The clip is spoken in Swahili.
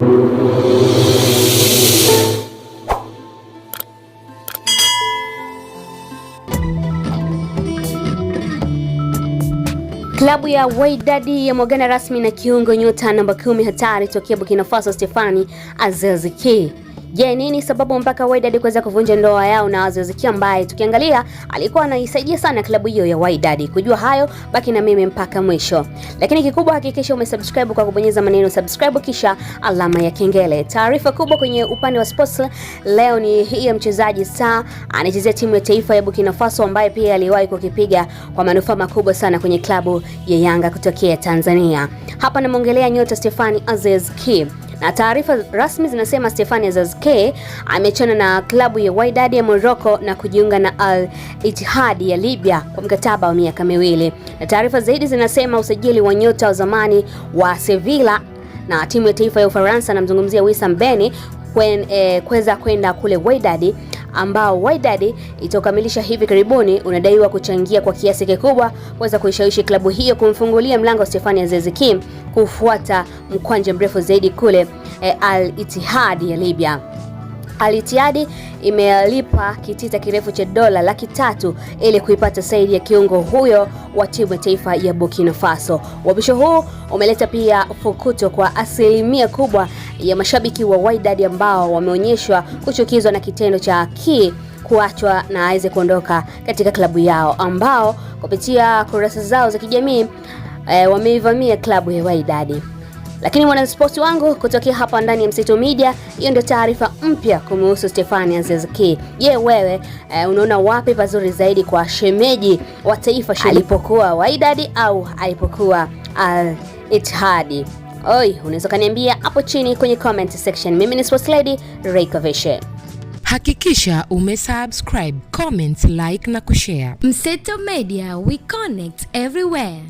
Klabu ya Wydad yameagana rasmi na kiungo nyota namba 10 hatari tokea Burkina Faso Stéphane Aziz Ki. Je, nini sababu mpaka Wydad kuweza kuvunja ndoa yao na Aziz Ki ambaye tukiangalia alikuwa anaisaidia sana klabu hiyo ya Wydad? Kujua hayo, baki na mimi mpaka mwisho. Lakini kikubwa, hakikisha umesubscribe kwa kubonyeza maneno subscribe kisha alama ya kengele. Taarifa kubwa kwenye upande wa sports leo ni hii ya mchezaji star anachezea timu ya taifa ya Burkina Faso ambaye pia aliwahi kukipiga kwa manufaa makubwa sana kwenye klabu ya Yanga kutokea Tanzania. Hapa namuongelea nyota Stéphane Aziz Ki. Na taarifa rasmi zinasema Stéphane Aziz Ki ameachana na klabu ya Wydad ya Morocco na kujiunga na Al Ittihad ya Libya kwa mkataba wa miaka 2. Na taarifa zaidi zinasema usajili wa nyota wa zamani wa Sevilla na timu ya taifa ya Ufaransa, namzungumzia Wissam Ben, kuweza kwenda kule Wydad, ambao Wydad itokamilisha hivi karibuni, unadaiwa kuchangia kwa kiasi kikubwa kuweza kuishawishi klabu hiyo kumfungulia mlango Stéphane Aziz Ki kufuata mkwanja mrefu zaidi kule Al Ittihad ya Libya. Al Ittihad imelipa kitita kirefu cha dola $300,000 ili kuipata saidi ya kiungo huyo wa timu ya taifa ya Burkina Faso. Uhapisho huu umeleta pia fukuto kwa asilimia kubwa ya mashabiki wa Wydad ambao wameonyeshwa kuchukizwa na kitendo cha Ki kuachwa na aweze kuondoka katika klabu yao, ambao kupitia kurasa zao za kijamii wameivamia klabu ya Wydad. Lakini mwanaspoti wangu kutokea hapa ndani ya Mseto Media, hiyo ndio taarifa mpya kumhusu Stéphane Aziz Ki. Je, wewe unaona wapi pazuri zaidi kwa shemeji wa taifa alipokuwa Wydad au alipokuwa Al Ittihad? Unaweza kaniambia hapo chini kwenye comment section. Mimi ni Sports Lady Reiko Veshe. Hakikisha umesubscribe, comment, like na kushare. Mseto Media, we connect everywhere.